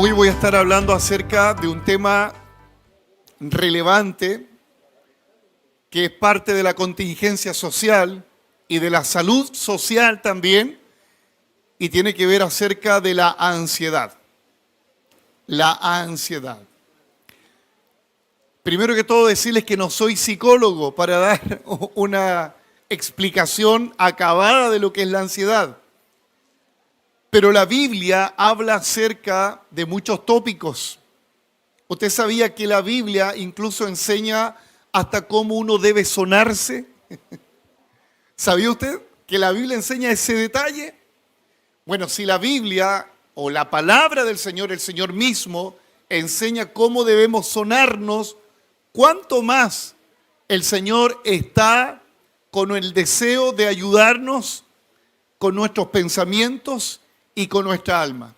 Hoy voy a estar hablando acerca de un tema relevante que es parte de la contingencia social y de la salud social también, y tiene que ver acerca de la ansiedad. La ansiedad. Primero que todo decirles que no soy psicólogo para dar una explicación acabada de lo que es la ansiedad. Pero la Biblia habla acerca de muchos tópicos. ¿Usted sabía que la Biblia incluso enseña hasta cómo uno debe sonarse? ¿Sabía usted que la Biblia enseña ese detalle? Bueno, si la Biblia o la palabra del Señor, el Señor mismo, enseña cómo debemos sonarnos, ¿cuánto más el Señor está con el deseo de ayudarnos con nuestros pensamientos y con nuestra alma?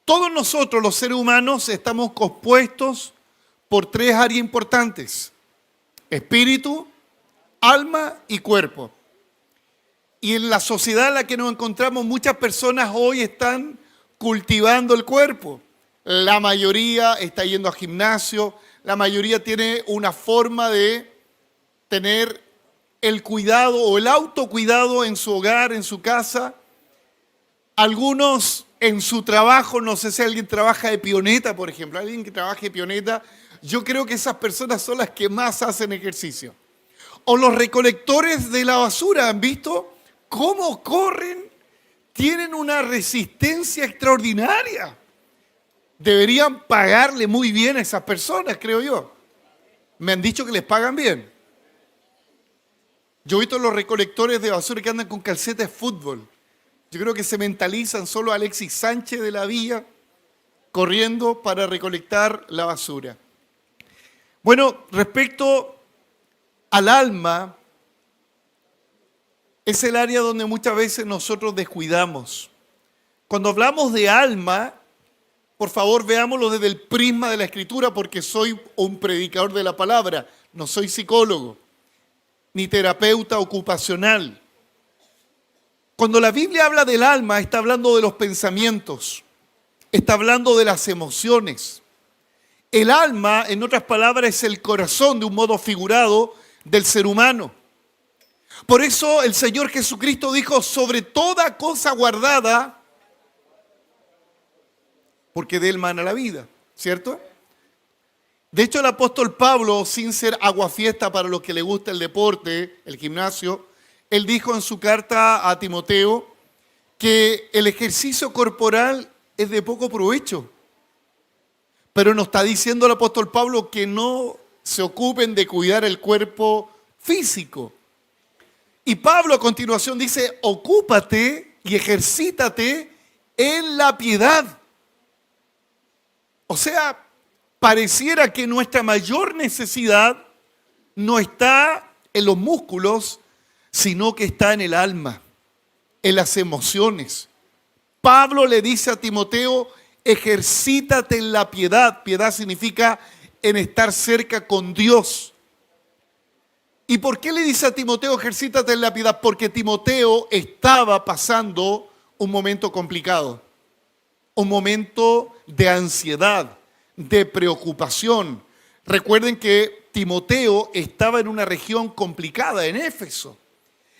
Todos nosotros, los seres humanos, estamos compuestos por tres áreas importantes: espíritu, alma y cuerpo. Y en la sociedad en la que nos encontramos, muchas personas hoy están cultivando el cuerpo. La mayoría está yendo al gimnasio, la mayoría tiene una forma de tener el cuidado o el autocuidado en su hogar, en su casa. Algunos en su trabajo, no sé si alguien trabaja de pioneta, por ejemplo, alguien que trabaja de pioneta, yo creo que esas personas son las que más hacen ejercicio. O los recolectores de la basura, ¿han visto cómo corren? Tienen una resistencia extraordinaria. Deberían pagarle muy bien a esas personas, creo yo. Me han dicho que les pagan bien. Yo he visto los recolectores de basura que andan con calcetas de fútbol. Yo creo que se mentalizan solo a Alexis Sánchez de la Villa corriendo para recolectar la basura. Bueno, respecto al alma, es el área donde muchas veces nosotros descuidamos. Cuando hablamos de alma, por favor veámoslo desde el prisma de la Escritura, porque soy un predicador de la palabra, no soy psicólogo, ni terapeuta ocupacional. Cuando la Biblia habla del alma, está hablando de los pensamientos, está hablando de las emociones. El alma, en otras palabras, es el corazón, de un modo figurado, del ser humano. Por eso el Señor Jesucristo dijo: sobre toda cosa guardada, porque de él mana la vida, ¿cierto? De hecho, el apóstol Pablo, sin ser aguafiesta para los que le gusta el deporte, el gimnasio, él dijo en su carta a Timoteo que el ejercicio corporal es de poco provecho. Pero nos está diciendo el apóstol Pablo que no se ocupen de cuidar el cuerpo físico. Y Pablo a continuación dice: ocúpate y ejercítate en la piedad. O sea, pareciera que nuestra mayor necesidad no está en los músculos, sino que está en el alma, en las emociones. Pablo le dice a Timoteo: ejercítate en la piedad. Piedad significa en estar cerca con Dios. ¿Y por qué le dice a Timoteo ejercítate en la piedad? Porque Timoteo estaba pasando un momento complicado, un momento de ansiedad, de preocupación. Recuerden que Timoteo estaba en una región complicada, en Éfeso.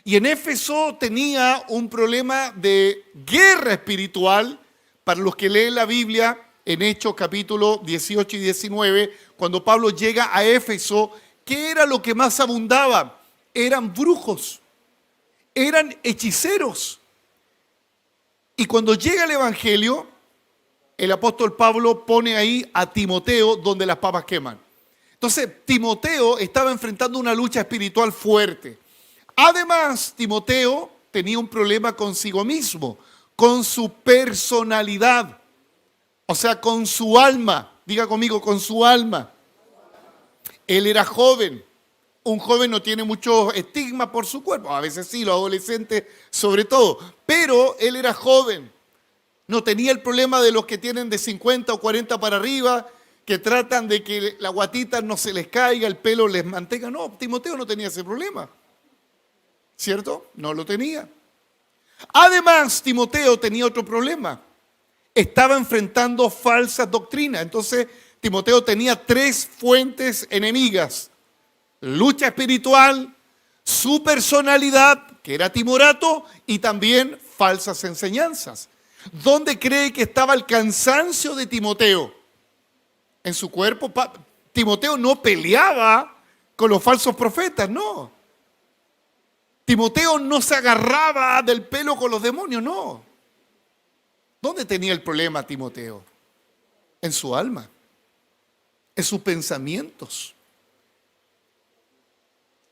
Y en Éfeso tenía un problema de guerra espiritual. Para los que leen la Biblia, en Hechos capítulo 18 y 19, cuando Pablo llega a Éfeso, ¿qué era lo que más abundaba? Eran brujos, eran hechiceros. Y cuando llega el Evangelio, el apóstol Pablo pone ahí a Timoteo donde las papas queman. Entonces, Timoteo estaba enfrentando una lucha espiritual fuerte. Además, Timoteo tenía un problema consigo mismo, con su personalidad, o sea, con su alma. Diga conmigo, con su alma. Él era joven. Un joven no tiene mucho estigma por su cuerpo, a veces sí, los adolescentes sobre todo, pero él era joven. No tenía el problema de los que tienen de 50 o 40 para arriba, que tratan de que la guatita no se les caiga, el pelo les mantenga. No, Timoteo no tenía ese problema, ¿cierto? No lo tenía. Además, Timoteo tenía otro problema. estaba enfrentando falsas doctrinas. Entonces, Timoteo tenía 3 fuentes enemigas: lucha espiritual, su personalidad, que era timorato, y también falsas enseñanzas. ¿Dónde cree que estaba el cansancio de Timoteo? En su cuerpo. Timoteo no peleaba con los falsos profetas, no. Timoteo no se agarraba del pelo con los demonios, no. ¿Dónde tenía el problema Timoteo? En su alma, en sus pensamientos.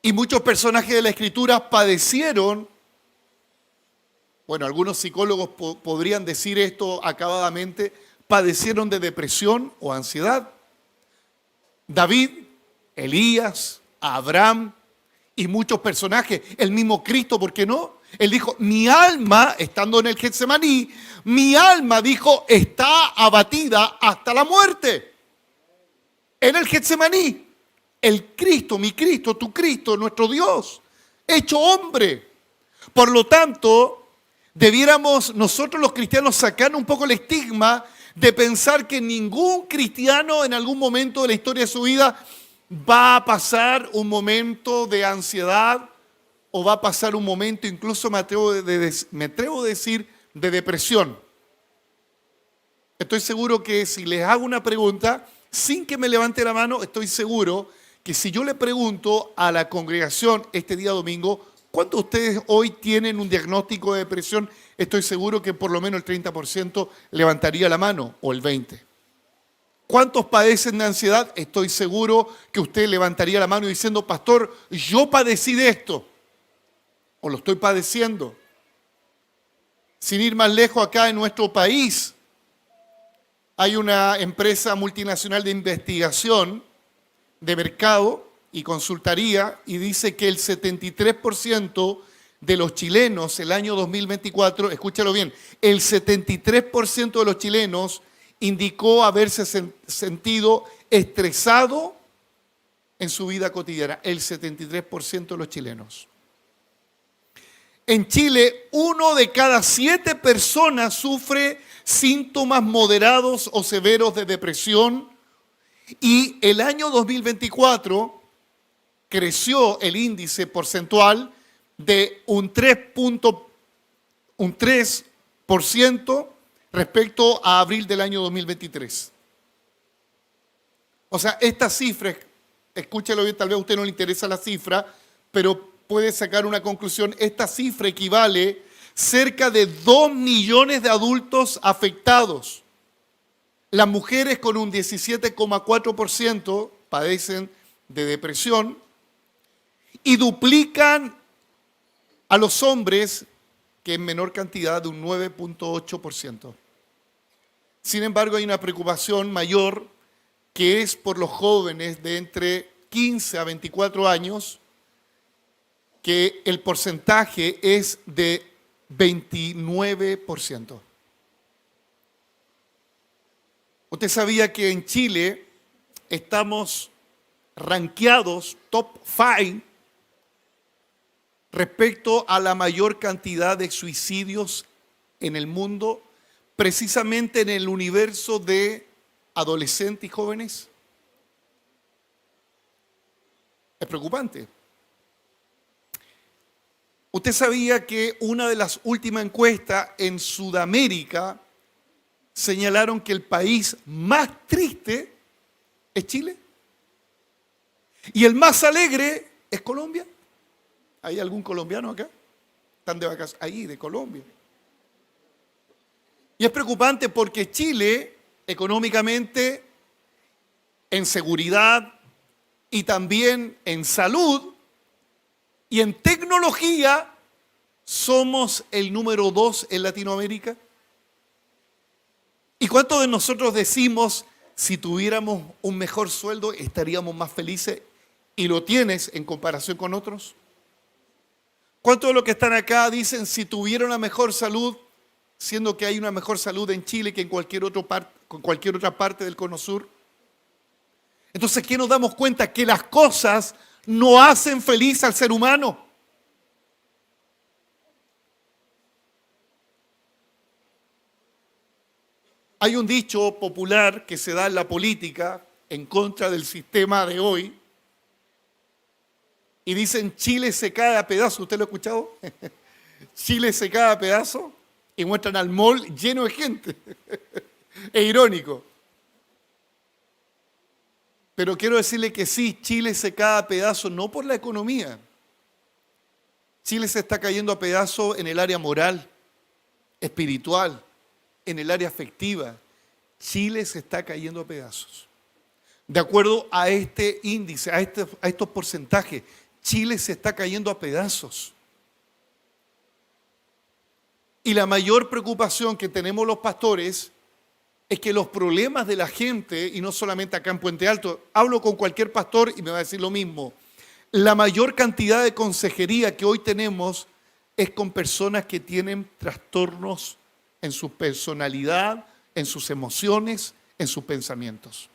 Y muchos personajes de la Escritura padecieron, bueno, algunos psicólogos podrían decir esto acabadamente, padecieron de depresión o ansiedad. David, Elías, Abraham y muchos personajes, el mismo Cristo, ¿por qué no? Él dijo, mi alma, estando en el Getsemaní, mi alma, dijo, está abatida hasta la muerte. En el Getsemaní, el Cristo, mi Cristo, tu Cristo, nuestro Dios, hecho hombre. Por lo tanto, debiéramos nosotros los cristianos sacar un poco el estigma de pensar que ningún cristiano en algún momento de la historia de su vida va a pasar un momento de ansiedad o va a pasar un momento, incluso me atrevo a decir, de depresión. Estoy seguro que si les hago una pregunta, sin que me levante la mano, estoy seguro que si yo le pregunto a la congregación este día domingo, ¿cuántos de ustedes hoy tienen un diagnóstico de depresión? Estoy seguro que por lo menos el 30% levantaría la mano, o el 20%. ¿Cuántos padecen de ansiedad? Estoy seguro que usted levantaría la mano diciendo, pastor, yo padecí de esto, o lo estoy padeciendo. Sin ir más lejos, acá en nuestro país hay una empresa multinacional de investigación de mercado y consultoría y dice que el 73% de los chilenos el año 2024, escúchalo bien, el 73% de los chilenos indicó haberse sentido estresado en su vida cotidiana, el 73% de los chilenos. En Chile, 1 de cada 7 personas sufre síntomas moderados o severos de depresión y el año 2024 creció el índice porcentual de un 3% respecto a abril del año 2023. O sea, esta cifra, escúchelo bien, tal vez a usted no le interesa la cifra, pero puede sacar una conclusión. Esta cifra equivale cerca de 2 millones de adultos afectados. Las mujeres con un 17,4% padecen de depresión y duplican a los hombres, que en menor cantidad, de un 9,8%. Sin embargo, hay una preocupación mayor que es por los jóvenes de entre 15 a 24 años, que el porcentaje es de 29%. ¿Usted sabía que en Chile estamos rankeados top 5 respecto a la mayor cantidad de suicidios en el mundo, precisamente en el universo de adolescentes y jóvenes? Es preocupante. ¿Usted sabía que una de las últimas encuestas en Sudamérica señalaron que el país más triste es Chile? Y el más alegre es Colombia. ¿Hay algún colombiano acá? Están de vacaciones ahí, de Colombia. Y es preocupante porque Chile, económicamente, en seguridad y también en salud y en tecnología, somos el número 2 en Latinoamérica. ¿Y cuántos de nosotros decimos, si tuviéramos un mejor sueldo, estaríamos más felices? ¿Y lo tienes en comparación con otros? ¿Cuántos de los que están acá dicen, si tuviera una mejor salud, siendo que hay una mejor salud en Chile que en cualquier otra parte del Cono Sur? Entonces, ¿qué nos damos cuenta? Que las cosas no hacen feliz al ser humano. Hay un dicho popular que se da en la política en contra del sistema de hoy y dicen Chile se cae a pedazos. ¿Usted lo ha escuchado? Chile se cae a pedazos y muestran al mall lleno de gente. Es irónico. Pero quiero decirle que sí, Chile se cae a pedazos no por la economía. Chile se está cayendo a pedazos en el área moral, espiritual, en el área afectiva. Chile se está cayendo a pedazos. De acuerdo a este índice, a estos porcentajes, Chile se está cayendo a pedazos. Y la mayor preocupación que tenemos los pastores es que los problemas de la gente, y no solamente acá en Puente Alto, hablo con cualquier pastor y me va a decir lo mismo, la mayor cantidad de consejería que hoy tenemos es con personas que tienen trastornos en su personalidad, en sus emociones, en sus pensamientos.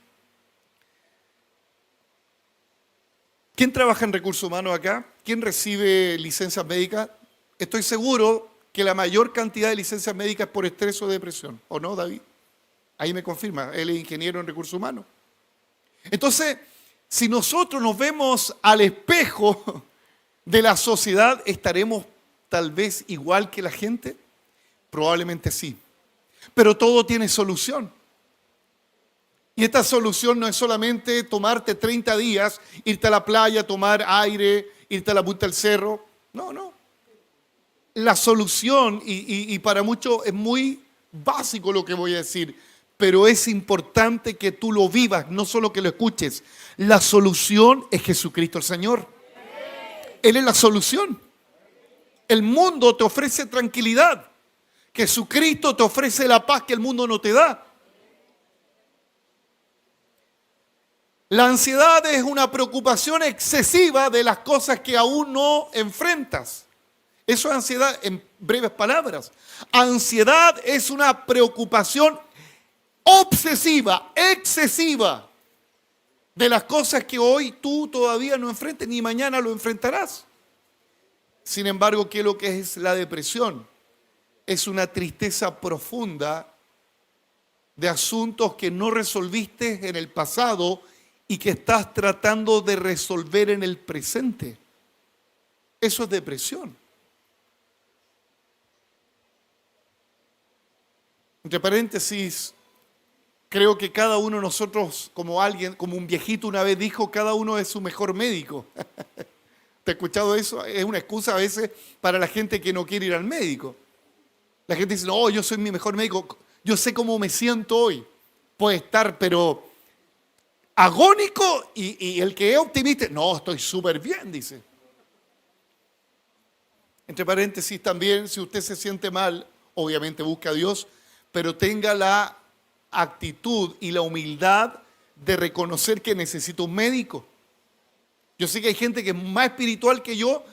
¿Quién trabaja en recursos humanos acá? ¿Quién recibe licencias médicas? Estoy seguro que la mayor cantidad de licencias médicas es por estrés o depresión, ¿o no, David? Ahí me confirma, él es ingeniero en recursos humanos. Entonces, si nosotros nos vemos al espejo de la sociedad, ¿estaremos tal vez igual que la gente? Probablemente sí. Pero todo tiene solución. Y esta solución no es solamente tomarte 30 días, irte a la playa, tomar aire, irte a la punta del cerro. No, no. La solución, y para muchos es muy básico lo que voy a decir, pero es importante que tú lo vivas, no solo que lo escuches. La solución es Jesucristo el Señor. Él es la solución. El mundo te ofrece tranquilidad. Jesucristo te ofrece la paz que el mundo no te da. La ansiedad es una preocupación excesiva de las cosas que aún no enfrentas. Eso es ansiedad en breves palabras. Ansiedad es una preocupación obsesiva, excesiva de las cosas que hoy tú todavía no enfrentas ni mañana lo enfrentarás. Sin embargo, ¿qué es lo que es la depresión? Es una tristeza profunda de asuntos que no resolviste en el pasado y que estás tratando de resolver en el presente. Eso es depresión. Entre paréntesis, creo que cada uno de nosotros, como un viejito una vez dijo, cada uno es su mejor médico. ¿Te has escuchado eso? Es una excusa a veces para la gente que no quiere ir al médico. La gente dice, no, yo soy mi mejor médico, yo sé cómo me siento hoy. Puede estar, pero agónico y el que es optimista, no, estoy súper bien, dice. Entre paréntesis también, si usted se siente mal, obviamente busca a Dios, pero tenga la actitud y la humildad de reconocer que necesita un médico. Yo sé que hay gente que es más espiritual que yo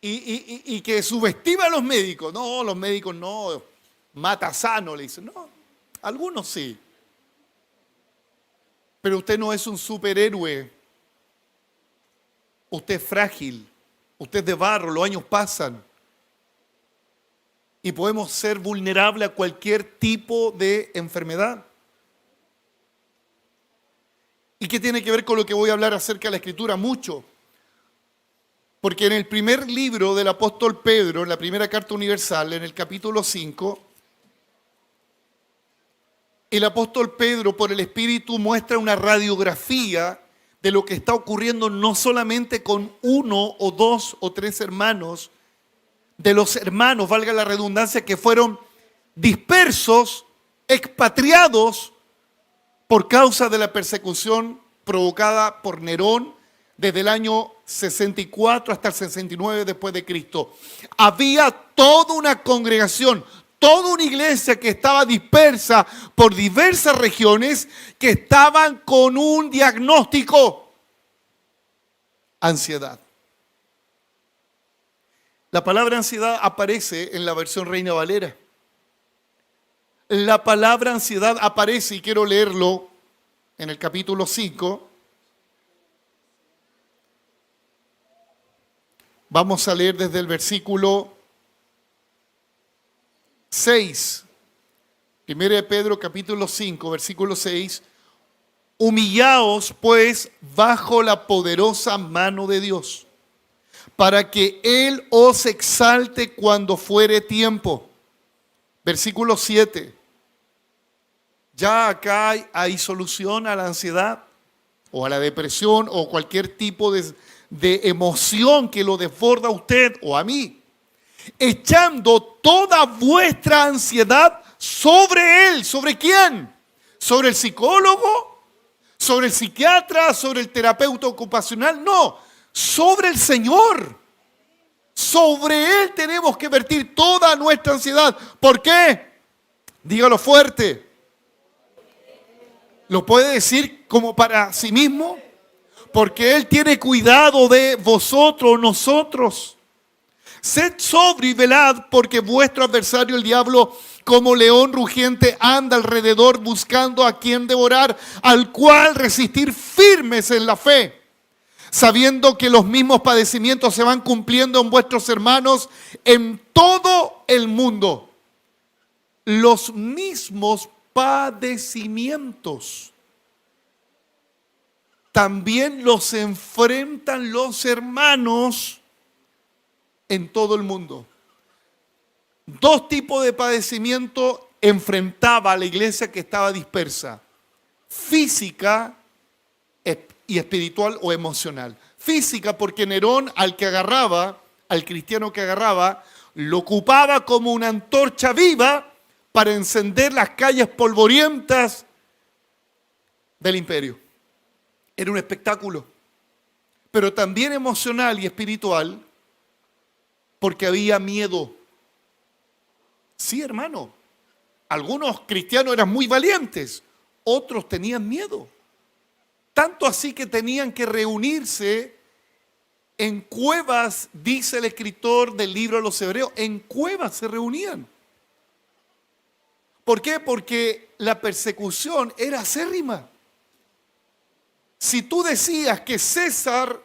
y que subestima a los médicos. No, los médicos no, mata sano, le dicen. No, algunos sí. Pero usted no es un superhéroe. Usted es frágil. Usted es de barro, los años pasan. Y podemos ser vulnerables a cualquier tipo de enfermedad. ¿Y qué tiene que ver con lo que voy a hablar acerca de la Escritura? Mucho. Porque en el primer libro del apóstol Pedro, en la primera carta universal, en el capítulo 5, el apóstol Pedro, por el Espíritu, muestra una radiografía de lo que está ocurriendo no solamente con uno o dos o tres hermanos, de los hermanos, valga la redundancia, que fueron dispersos, expatriados por causa de la persecución provocada por Nerón desde el año 64 hasta el 69 después de Cristo. Había toda una congregación, toda una iglesia que estaba dispersa por diversas regiones que estaban con un diagnóstico: ansiedad. La palabra ansiedad aparece en la versión Reina Valera. La palabra ansiedad aparece, y quiero leerlo en el capítulo 5. Vamos a leer desde el versículo 6. 1 de Pedro capítulo 5, versículo 6. Humillaos pues bajo la poderosa mano de Dios, para que Él os exalte cuando fuere tiempo. Versículo 7. Ya acá hay solución a la ansiedad o a la depresión o cualquier tipo de emoción que lo desborda a usted o a mí. Echando toda vuestra ansiedad sobre Él. ¿Sobre quién? ¿Sobre el psicólogo? ¿Sobre el psiquiatra? ¿Sobre el terapeuta ocupacional? No, sobre el Señor. Sobre Él tenemos que vertir toda nuestra ansiedad. ¿Por qué? Dígalo fuerte. ¿Lo puede decir como para sí mismo? Porque Él tiene cuidado de vosotros, nosotros. Sed sobrio y velad, porque vuestro adversario el diablo, como león rugiente, anda alrededor buscando a quien devorar, al cual resistir firmes en la fe, sabiendo que los mismos padecimientos se van cumpliendo en vuestros hermanos en todo el mundo. Los mismos padecimientos también los enfrentan los hermanos en todo el mundo. Dos tipos de padecimiento enfrentaba a la iglesia que estaba dispersa: física y espiritual o emocional. Física porque Nerón al que agarraba, al cristiano que agarraba, lo ocupaba como una antorcha viva para encender las calles polvorientas del imperio. Era un espectáculo. Pero también emocional y espiritual porque había miedo. Sí, hermano. Algunos cristianos eran muy valientes, otros tenían miedo. Tanto así que tenían que reunirse en cuevas, dice el escritor del libro de los Hebreos, en cuevas se reunían. ¿Por qué? Porque la persecución era acérrima. Si tú decías que César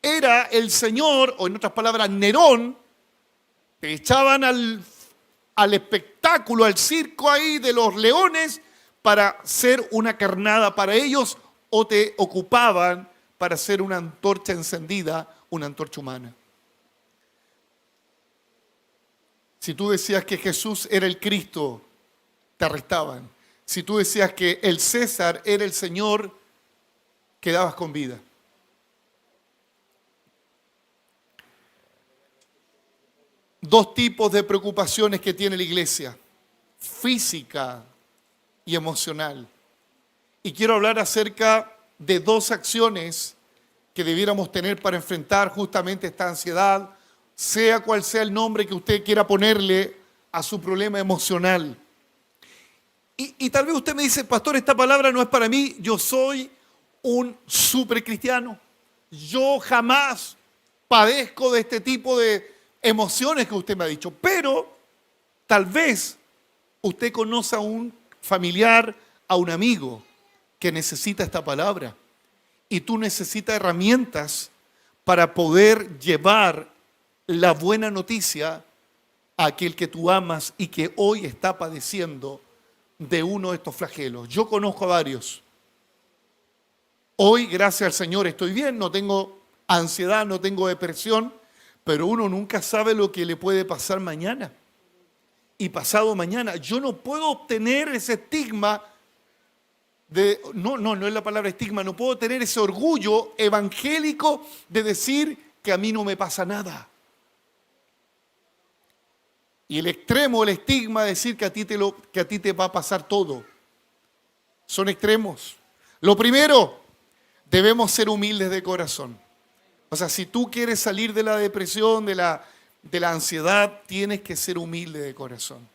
era el Señor, o en otras palabras, Nerón, te echaban al espectáculo, al circo ahí de los leones para ser una carnada para ellos, o te ocupaban para ser una antorcha encendida, una antorcha humana. Si tú decías que Jesús era el Cristo, te arrestaban. Si tú decías que el César era el Señor, quedabas con vida. Dos tipos de preocupaciones que tiene la iglesia: física y emocional. Y quiero hablar acerca de dos acciones que debiéramos tener para enfrentar justamente esta ansiedad, sea cual sea el nombre que usted quiera ponerle a su problema emocional. Y tal vez usted me dice: pastor, esta palabra no es para mí, yo soy un super cristiano, yo jamás padezco de este tipo de emociones que usted me ha dicho. Pero tal vez usted conoce a un familiar, a un amigo que necesita esta palabra, y tú necesitas herramientas para poder llevar la buena noticia a aquel que tú amas y que hoy está padeciendo de uno de estos flagelos. Yo conozco a varios. Hoy, gracias al Señor, estoy bien, no tengo ansiedad, no tengo depresión, pero uno nunca sabe lo que le puede pasar mañana y pasado mañana. Yo no puedo obtener ese estigma no es la palabra estigma, no puedo tener ese orgullo evangélico de decir que a mí no me pasa nada. Y el extremo, el estigma de decir que a ti te va a pasar todo. Son extremos. Lo primero, debemos ser humildes de corazón. O sea, si tú quieres salir de la depresión, de la ansiedad, tienes que ser humilde de corazón.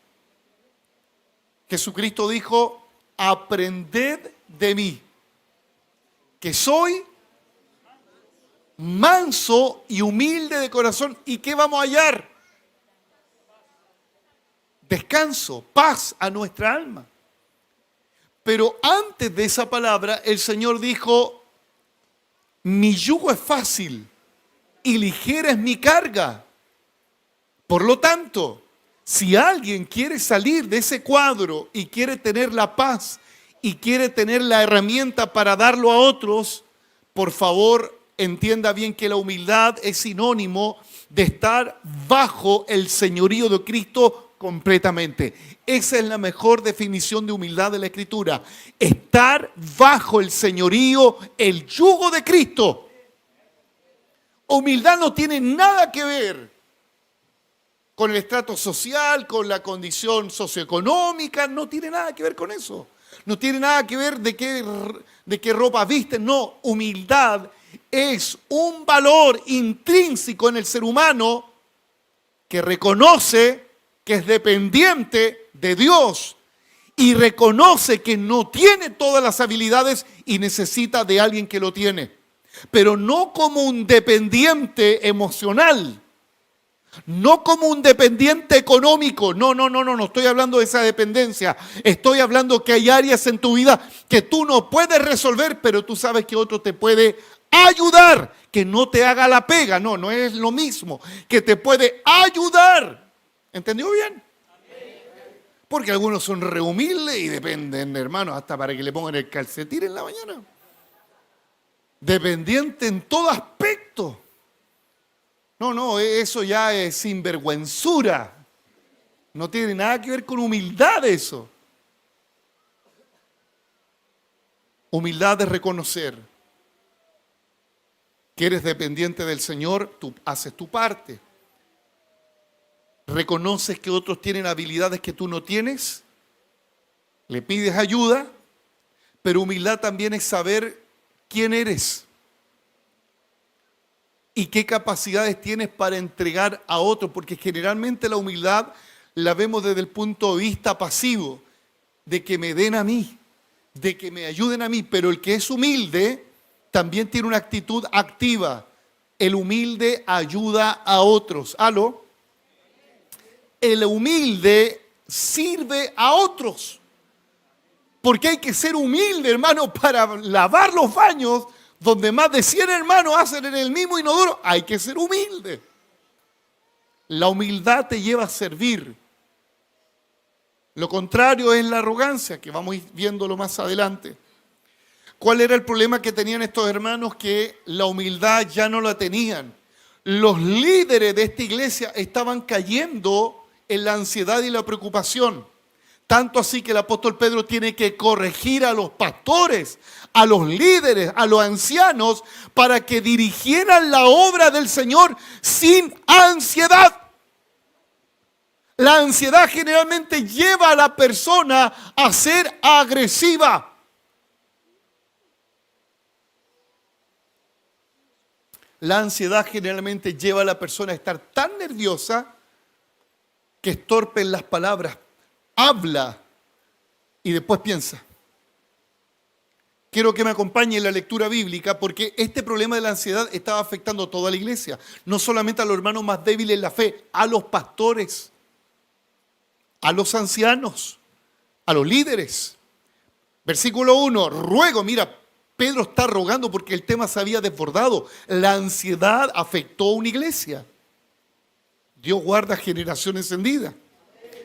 Jesucristo dijo: aprended de mí, que soy manso y humilde de corazón. ¿Y qué vamos a hallar? Descanso, paz a nuestra alma. Pero antes de esa palabra, el Señor dijo: mi yugo es fácil y ligera es mi carga. Por lo tanto, Si alguien quiere salir de ese cuadro y quiere tener la paz y quiere tener la herramienta para darlo a otros, por favor, entienda bien que la humildad es sinónimo de estar bajo el señorío de Cristo completamente. Esa es la mejor definición de humildad de la Escritura. Estar bajo el señorío, el yugo de Cristo. Humildad no tiene nada que ver con el estrato social, con la condición socioeconómica, no tiene nada que ver con eso. No tiene nada que ver de qué ropa visten, no. Humildad es un valor intrínseco en el ser humano que reconoce que es dependiente de Dios y reconoce que no tiene todas las habilidades y necesita de alguien que lo tiene. Pero no como un dependiente emocional, no como un dependiente económico. No estoy hablando de esa dependencia. Estoy hablando que hay áreas en tu vida que tú no puedes resolver, pero tú sabes que otro te puede ayudar, que no te haga la pega. No es lo mismo, que te puede ayudar. ¿Entendió bien? Porque algunos son re humildes y dependen, hermanos, hasta para que le pongan el calcetín en la mañana. Dependiente en todo aspecto. No, eso ya es sinvergüenzura. No tiene nada que ver con humildad eso. Humildad es reconocer que eres dependiente del Señor, tú haces tu parte. Reconoces que otros tienen habilidades que tú no tienes, le pides ayuda, pero humildad también es saber quién eres y qué capacidades tienes para entregar a otros, porque generalmente la humildad la vemos desde el punto de vista pasivo, de que me den a mí, de que me ayuden a mí, pero el que es humilde también tiene una actitud activa. El humilde ayuda a otros. ¿Aló? El humilde sirve a otros. Porque hay que ser humilde, hermano, para lavar los baños donde más de 100 hermanos hacen en el mismo inodoro. Hay que ser humilde. La humildad te lleva a servir. Lo contrario es la arrogancia, que vamos a ir viéndolo más adelante. ¿Cuál era el problema que tenían estos hermanos? Que la humildad ya no la tenían. Los líderes de esta iglesia estaban cayendo en la ansiedad y la preocupación. Tanto así que el apóstol Pedro tiene que corregir a los pastores, a los líderes, a los ancianos, para que dirigieran la obra del Señor sin ansiedad. La ansiedad generalmente lleva a la persona a ser agresiva. La ansiedad generalmente lleva a la persona a estar tan nerviosa que es torpe en las palabras. Habla y después piensa. Quiero que me acompañe en la lectura bíblica porque este problema de la ansiedad estaba afectando a toda la iglesia. No solamente a los hermanos más débiles en la fe, a los pastores, a los ancianos, a los líderes. Versículo 1, ruego, mira, Pedro está rogando porque el tema se había desbordado. La ansiedad afectó a una iglesia. Dios guarda generación encendida.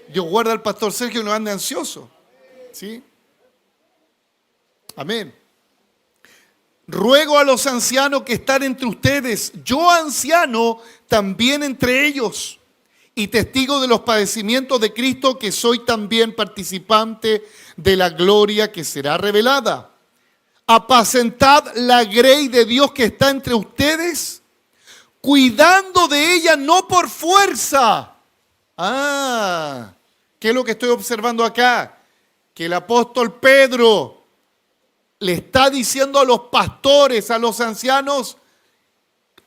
Dios guarda al pastor Sergio que no ande ansioso. ¿Sí? Amén. Ruego a los ancianos que están entre ustedes, yo anciano también entre ellos, y testigo de los padecimientos de Cristo, que soy también participante de la gloria que será revelada. Apacentad la grey de Dios que está entre ustedes, cuidando de ella no por fuerza. ¿Qué es lo que estoy observando acá? Que el apóstol Pedro le está diciendo a los pastores, a los ancianos,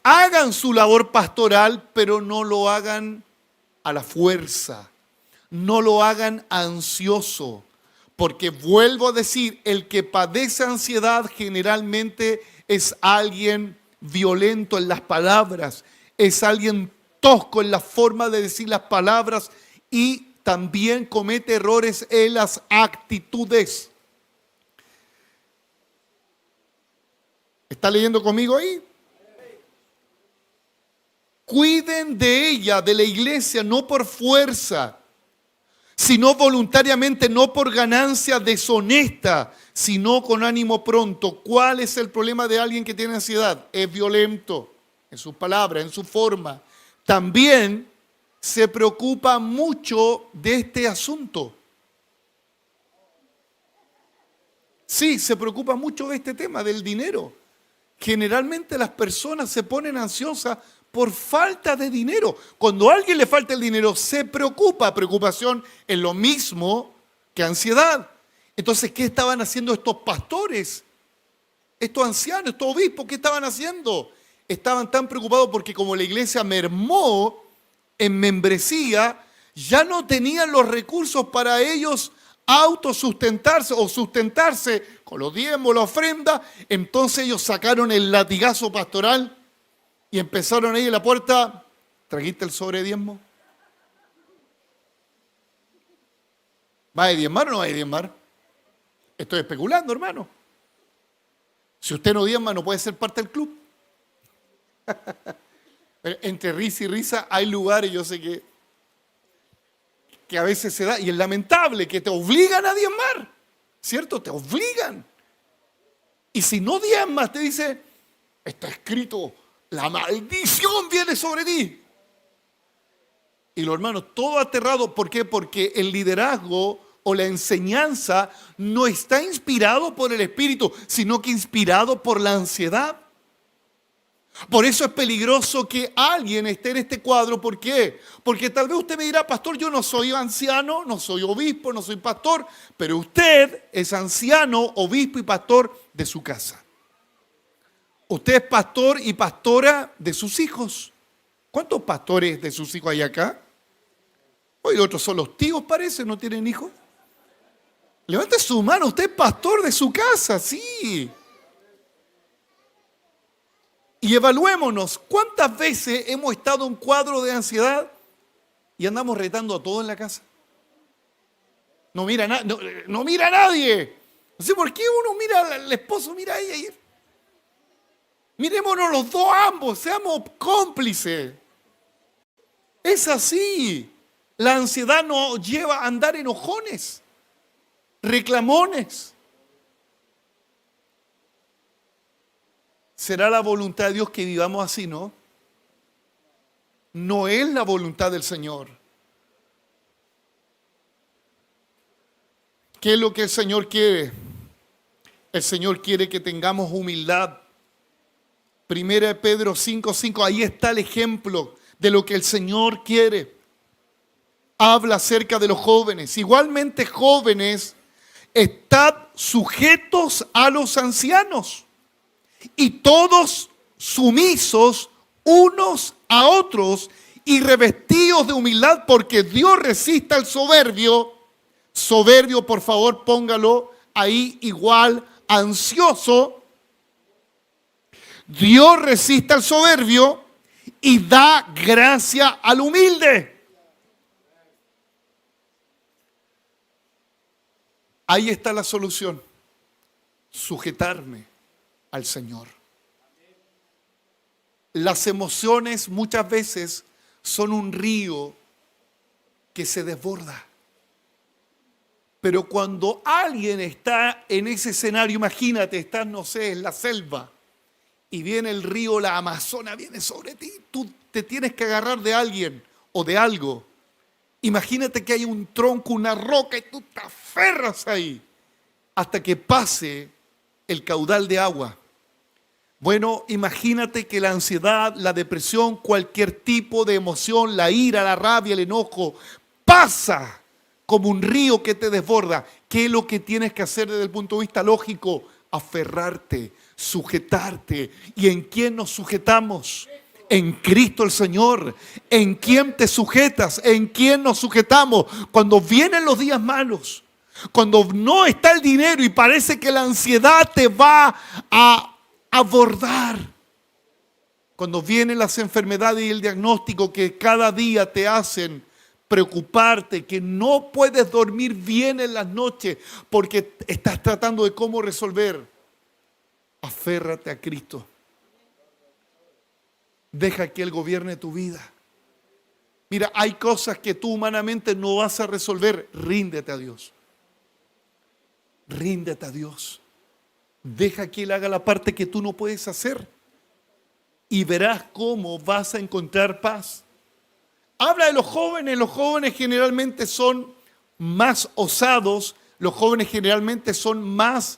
hagan su labor pastoral, pero no lo hagan a la fuerza, no lo hagan ansioso, porque vuelvo a decir, el que padece ansiedad generalmente es alguien violento en las palabras, es alguien tosco en la forma de decir las palabras y también comete errores en las actitudes. ¿Está leyendo conmigo ahí? Cuiden de ella, de la iglesia, no por fuerza. sino voluntariamente, no por ganancia deshonesta, sino con ánimo pronto. ¿Cuál es el problema de alguien que tiene ansiedad? Es violento en sus palabras, en su forma. También se preocupa mucho de este asunto. Sí, se preocupa mucho de este tema, del dinero. Generalmente las personas se ponen ansiosas por falta de dinero. Cuando a alguien le falta el dinero, se preocupa. Preocupación es lo mismo que ansiedad. Entonces, ¿qué estaban haciendo estos pastores? Estos ancianos, estos obispos, ¿qué estaban haciendo? Estaban tan preocupados porque como la iglesia mermó en membresía, ya no tenían los recursos para ellos autosustentarse o sustentarse con los diezmos, la ofrenda. Entonces ellos sacaron el latigazo pastoral y empezaron ahí en la puerta. ¿Trajiste el sobre de diezmo? ¿Va a diezmar o no va a diezmar? Estoy especulando, hermano. Si usted no diezma, no puede ser parte del club. Entre risa y risa hay lugares, yo sé que a veces se da, y es lamentable, que te obligan a diezmar, ¿cierto? Te obligan. Y si no diezmas, te dice, está escrito, la maldición viene sobre ti. Y los hermanos, todo aterrado, ¿por qué? Porque el liderazgo o la enseñanza no está inspirado por el Espíritu, sino que inspirado por la ansiedad. Por eso es peligroso que alguien esté en este cuadro. ¿Por qué? Porque tal vez usted me dirá, pastor, yo no soy anciano, no soy obispo, no soy pastor, pero usted es anciano, obispo y pastor de su casa. Usted es pastor y pastora de sus hijos. ¿Cuántos pastores de sus hijos hay acá? Hoy otros son los tíos, parece, no tienen hijos. Levante su mano, usted es pastor de su casa, sí. Y evaluémonos, ¿cuántas veces hemos estado en un cuadro de ansiedad y andamos retando a todos en la casa? No mira, no mira a nadie. No sé por qué uno mira al esposo, mira a ella. Mirémonos los dos ambos, seamos cómplices. Es así. La ansiedad nos lleva a andar enojones, reclamones. ¿Será la voluntad de Dios que vivamos así, no? No es la voluntad del Señor. ¿Qué es lo que el Señor quiere? El Señor quiere que tengamos humildad. Primera de Pedro 5:5, ahí está el ejemplo de lo que el Señor quiere. Habla acerca de los jóvenes. Igualmente, jóvenes, estad sujetos a los ancianos y todos sumisos unos a otros y revestidos de humildad, porque Dios resiste al soberbio. Soberbio, por favor, póngalo ahí igual, ansioso. Dios resiste al soberbio y da gracia al humilde. Ahí está la solución. Sujetarme al Señor. Las emociones muchas veces son un río que se desborda. Pero cuando alguien está en ese escenario, imagínate, estás, no sé, en la selva, y viene el río, la Amazona, viene sobre ti, tú te tienes que agarrar de alguien o de algo. Imagínate que hay un tronco, una roca, y tú te aferras ahí hasta que pase el caudal de agua. Bueno, imagínate que la ansiedad, la depresión, cualquier tipo de emoción, la ira, la rabia, el enojo, pasa como un río que te desborda. ¿Qué es lo que tienes que hacer desde el punto de vista lógico? Aferrarte, sujetarte. ¿Y en quién nos sujetamos? En Cristo el Señor. ¿En quién te sujetas? ¿En quién nos sujetamos? Cuando vienen los días malos, cuando no está el dinero y parece que la ansiedad te va a abordar, cuando vienen las enfermedades y el diagnóstico que cada día te hacen preocuparte, que no puedes dormir bien en las noches porque estás tratando de cómo resolver, aférrate a Cristo. Deja que Él gobierne tu vida. Mira, hay cosas que tú humanamente no vas a resolver. Ríndete a Dios. Ríndete a Dios. Deja que Él haga la parte que tú no puedes hacer. Y verás cómo vas a encontrar paz. Habla de los jóvenes. Los jóvenes generalmente son más osados. Los jóvenes generalmente son más,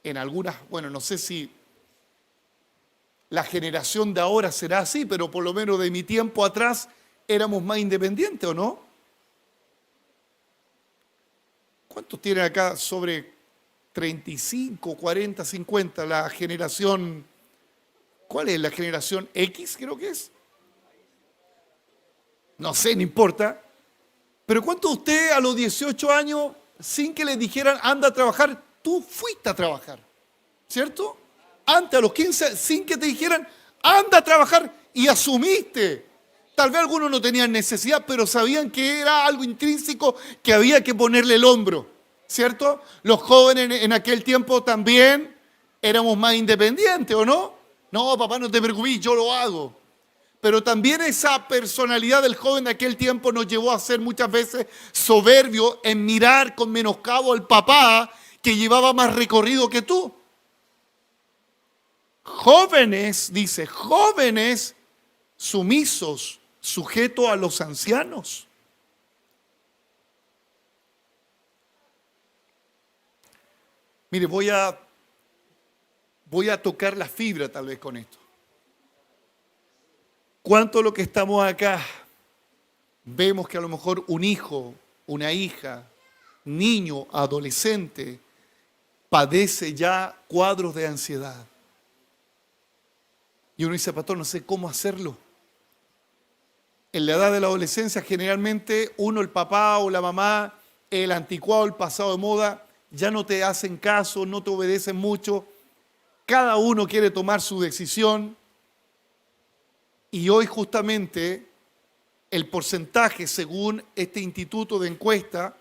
en algunas, bueno, no sé si la generación de ahora será así, pero por lo menos de mi tiempo atrás éramos más independientes, ¿o no? ¿Cuántos tienen acá sobre 35, 40, 50? La generación, ¿cuál es la generación X, creo que es? No sé, no importa. Pero ¿cuántos de ustedes a los 18 años, sin que les dijeran anda a trabajar, tú fuiste a trabajar? ¿Cierto? Antes, a los 15, sin que te dijeran anda a trabajar, y asumiste. Tal vez algunos no tenían necesidad, pero sabían que era algo intrínseco que había que ponerle el hombro, ¿cierto? Los jóvenes en aquel tiempo también éramos más independientes, ¿o no? No, papá, no te preocupes, yo lo hago. Pero también esa personalidad del joven de aquel tiempo nos llevó a ser muchas veces soberbios en mirar con menoscabo al papá que llevaba más recorrido que tú. Jóvenes, dice, jóvenes sumisos, sujetos a los ancianos. Mire, voy a tocar la fibra tal vez con esto. ¿Cuánto de lo que estamos acá vemos que a lo mejor un hijo, una hija, niño, adolescente, padece ya cuadros de ansiedad? Y uno dice, pastor, no sé cómo hacerlo. En la edad de la adolescencia, generalmente uno, el papá o la mamá, el anticuado, el pasado de moda, ya no te hacen caso, no te obedecen mucho. Cada uno quiere tomar su decisión. Y hoy justamente el porcentaje, según este instituto de encuesta,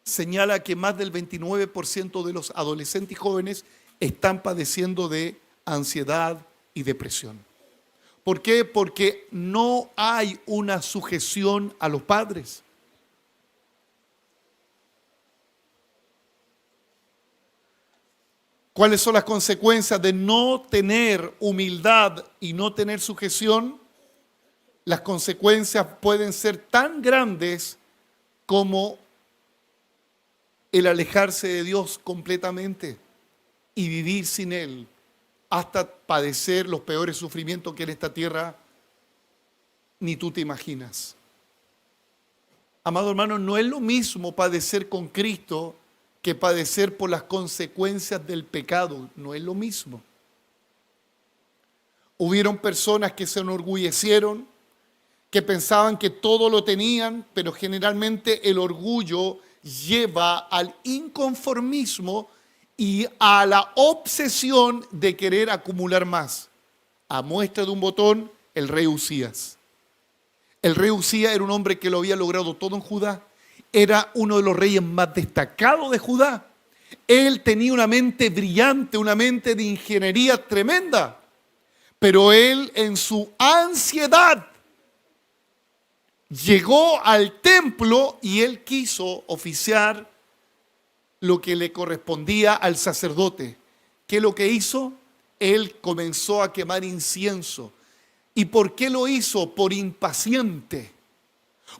señala que más del 29% de los adolescentes y jóvenes están padeciendo de ansiedad y depresión. ¿Por qué? Porque no hay una sujeción a los padres. ¿Cuáles son las consecuencias de no tener humildad y no tener sujeción? Las consecuencias pueden ser tan grandes como el alejarse de Dios completamente y vivir sin Él, hasta padecer los peores sufrimientos que en esta tierra ni tú te imaginas. Amado hermano, no es lo mismo padecer con Cristo que padecer por las consecuencias del pecado. No es lo mismo. Hubieron personas que se enorgullecieron, que pensaban que todo lo tenían, pero generalmente el orgullo lleva al inconformismo y a la obsesión de querer acumular más. A muestra de un botón, el rey Usías. El rey Usías era un hombre que lo había logrado todo en Judá. Era uno de los reyes más destacados de Judá. Él tenía una mente brillante, una mente de ingeniería tremenda. Pero él, en su ansiedad, llegó al templo y él quiso oficiar lo que le correspondía al sacerdote. ¿Qué es lo que hizo? Él comenzó a quemar incienso. ¿Y por qué lo hizo? Por impaciente.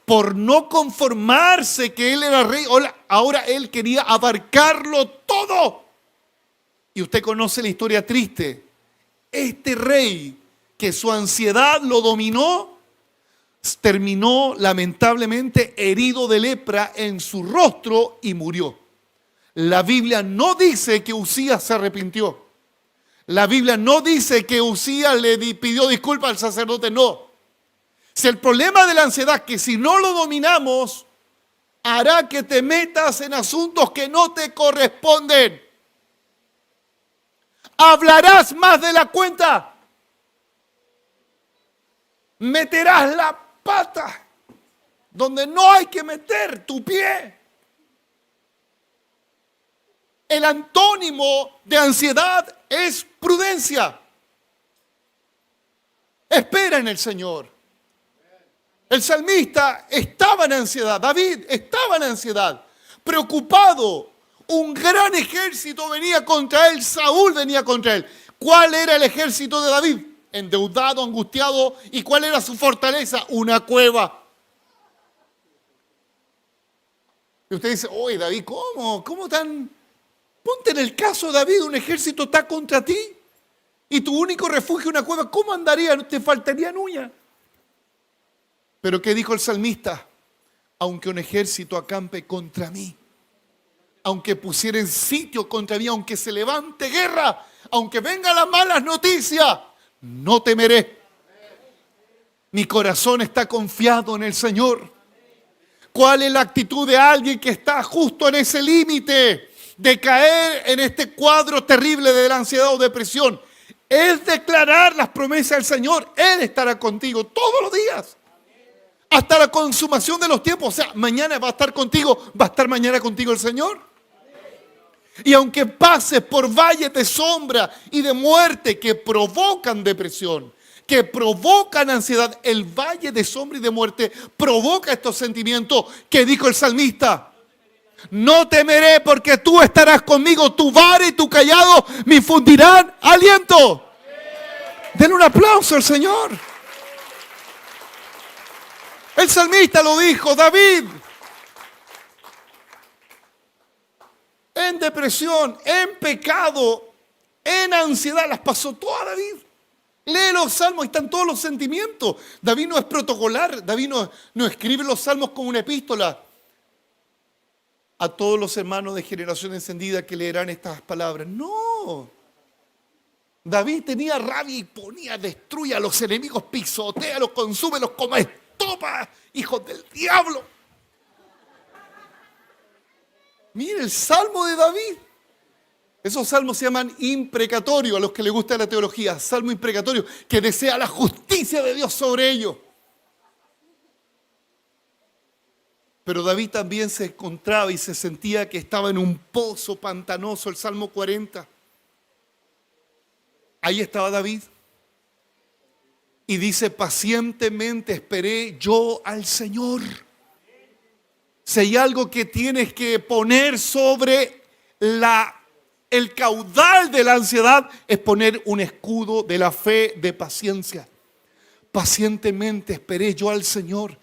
Por no conformarse que él era rey. Ahora él quería abarcarlo todo. Y usted conoce la historia triste. Este rey, que su ansiedad lo dominó, terminó lamentablemente herido de lepra en su rostro y murió. La Biblia no dice que Usías se arrepintió. La Biblia no dice que Usías le pidió disculpas al sacerdote, no. Si el problema de la ansiedad es que si no lo dominamos, hará que te metas en asuntos que no te corresponden. Hablarás más de la cuenta. Meterás la pata donde no hay que meter tu pie. El antónimo de ansiedad es prudencia. Espera en el Señor. El salmista estaba en ansiedad, David estaba en ansiedad, preocupado. Un gran ejército venía contra él, Saúl venía contra él. ¿Cuál era el ejército de David? Endeudado, angustiado. ¿Y cuál era su fortaleza? Una cueva. Y usted dice, oye David, ¿cómo tan? Ponte en el caso de David, un ejército está contra ti y tu único refugio es una cueva. ¿Cómo andaría? Te faltarían uñas. Pero ¿qué dijo el salmista? Aunque un ejército acampe contra mí, aunque pusiera en sitio contra mí, aunque se levante guerra, aunque vengan las malas noticias, no temeré. Mi corazón está confiado en el Señor. ¿Cuál es la actitud de alguien que está justo en ese límite de caer en este cuadro terrible de la ansiedad o depresión? Es declarar las promesas del Señor. Él estará contigo todos los días, hasta la consumación de los tiempos. O sea, mañana va a estar contigo, va a estar mañana contigo el Señor. Y aunque pases por valles de sombra y de muerte que provocan depresión, que provocan ansiedad, el valle de sombra y de muerte provoca estos sentimientos. ¿Qué dijo el salmista? No temeré porque tú estarás conmigo, tu vara y tu cayado me infundirán aliento. Denle un aplauso al Señor. El salmista lo dijo, David, en depresión, en pecado, en ansiedad, las pasó toda David. Lee los salmos y están todos los sentimientos. David no es protocolar, David no escribe los salmos como una epístola. A todos los hermanos de Generación Encendida que leerán estas palabras. No. David tenía rabia y ponía, destruye a los enemigos, pisotea, los consume, los come estopa, hijos del diablo. Mire el salmo de David. Esos salmos se llaman imprecatorios a los que les gusta la teología. Salmo imprecatorio, que desea la justicia de Dios sobre ellos. Pero David también se encontraba y se sentía que estaba en un pozo pantanoso, el Salmo 40. Ahí estaba David. Y dice, pacientemente esperé yo al Señor. Si hay algo que tienes que poner sobre el caudal de la ansiedad, es poner un escudo de la fe, de paciencia. Pacientemente esperé yo al Señor.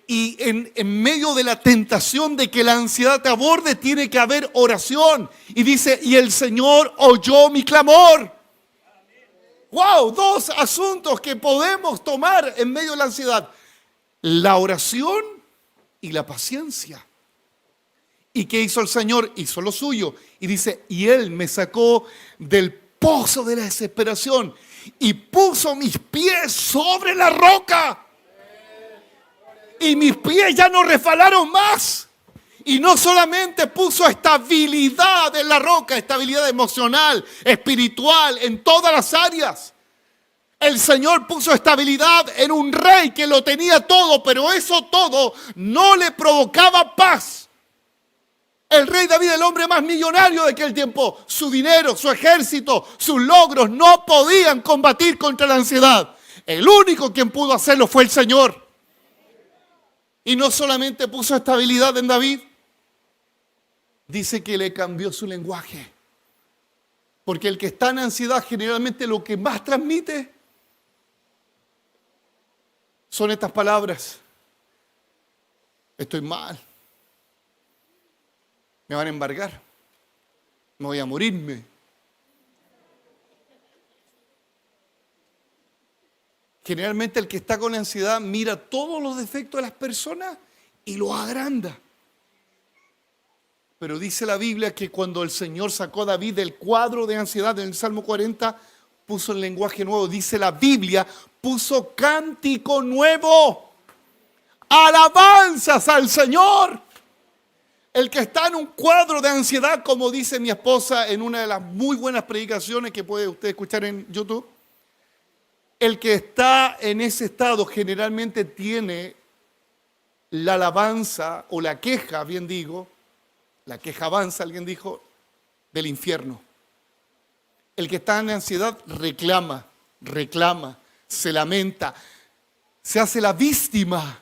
Y en medio de la tentación de que la ansiedad te aborde, tiene que haber oración. Y dice, y el Señor oyó mi clamor. Wow, dos asuntos que podemos tomar en medio de la ansiedad. La oración y la paciencia. ¿Y qué hizo el Señor? Hizo lo suyo. Y dice, y Él me sacó del pozo de la desesperación y puso mis pies sobre la roca. Y mis pies ya no resbalaron más. Y no solamente puso estabilidad en la roca, estabilidad emocional, espiritual, en todas las áreas. El Señor puso estabilidad en un rey que lo tenía todo, pero eso todo no le provocaba paz. El rey David, el hombre más millonario de aquel tiempo, su dinero, su ejército, sus logros no podían combatir contra la ansiedad. El único quien pudo hacerlo fue el Señor. Y no solamente puso estabilidad en David, dice que le cambió su lenguaje. Porque el que está en ansiedad generalmente lo que más transmite son estas palabras. Estoy mal. Me van a embargar. Me voy a morirme. Generalmente el que está con ansiedad mira todos los defectos de las personas y los agranda. Pero dice la Biblia que cuando el Señor sacó a David del cuadro de ansiedad en el Salmo 40, puso el lenguaje nuevo. Dice la Biblia, puso cántico nuevo. Alabanzas al Señor. El que está en un cuadro de ansiedad, como dice mi esposa en una de las muy buenas predicaciones que puede usted escuchar en YouTube, el que está en ese estado generalmente tiene la alabanza o la queja, bien digo, la queja avanza, alguien dijo, del infierno. El que está en ansiedad reclama, se lamenta, se hace la víctima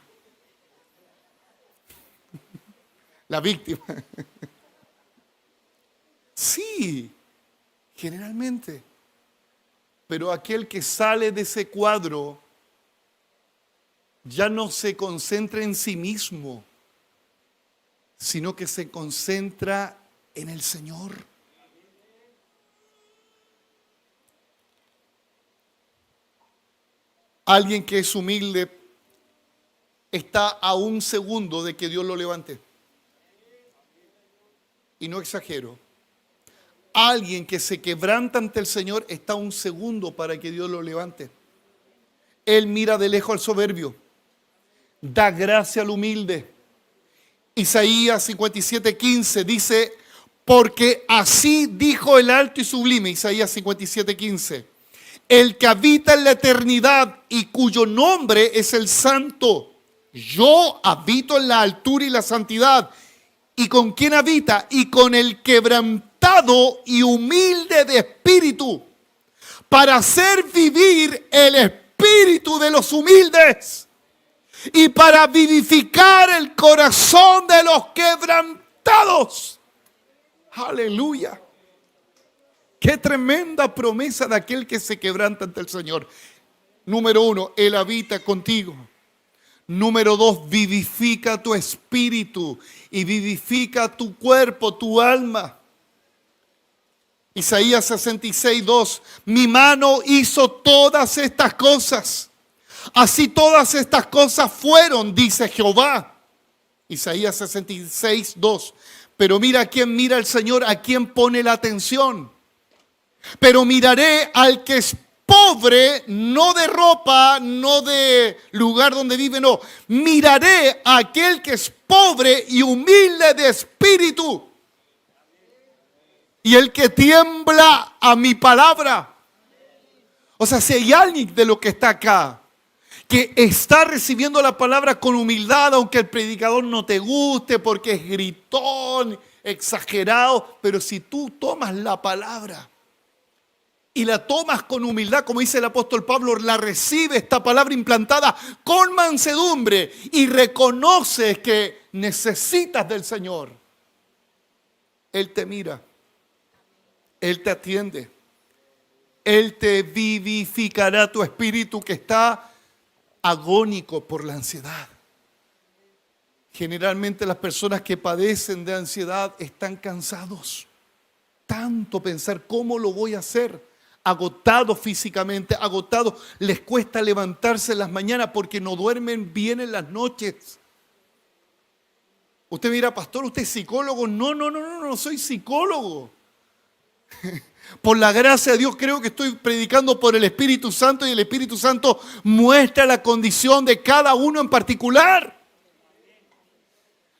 La víctima. Sí, generalmente. Pero aquel que sale de ese cuadro ya no se concentra en sí mismo, sino que se concentra en el Señor. Alguien que es humilde está a un segundo de que Dios lo levante. Y no exagero. Alguien que se quebranta ante el Señor está a un segundo para que Dios lo levante. Él mira de lejos al soberbio, da gracia al humilde. Isaías 57:15 dice, porque así dijo el alto y sublime, Isaías 57:15, el que habita en la eternidad y cuyo nombre es el Santo. Yo habito en la altura y la santidad. ¿Y con quién habita? Y con el quebrantado y humilde de espíritu, para hacer vivir el espíritu de los humildes y para vivificar el corazón de los quebrantados. Aleluya. Qué tremenda promesa de aquel que se quebranta ante el Señor. Número 1, Él habita contigo. Número 2, vivifica tu espíritu y vivifica tu cuerpo, tu alma. Isaías 66:2, mi mano hizo todas estas cosas. Así todas estas cosas fueron, dice Jehová. Isaías 66:2. Pero mira a quién mira el Señor, a quién pone la atención. Pero miraré al que es pobre, no de ropa, no de lugar donde vive, no. Miraré a aquel que es pobre y humilde de espíritu. Y el que tiembla a mi palabra. O sea, si hay alguien de lo que está acá que está recibiendo la palabra con humildad, aunque el predicador no te guste porque es gritón, exagerado, pero si tú tomas la palabra y la tomas con humildad, como dice el apóstol Pablo, la recibe esta palabra implantada con mansedumbre y reconoces que necesitas del Señor, Él te mira, Él te atiende, Él te vivificará tu espíritu que está agónico por la ansiedad. Generalmente las personas que padecen de ansiedad están cansados. Tanto pensar cómo lo voy a hacer. Agotados físicamente, agotados. Les cuesta levantarse en las mañanas porque no duermen bien en las noches. Usted mira, pastor, ¿usted es psicólogo? No soy psicólogo. Por la gracia de Dios creo que estoy predicando por el Espíritu Santo y el Espíritu Santo muestra la condición de cada uno en particular.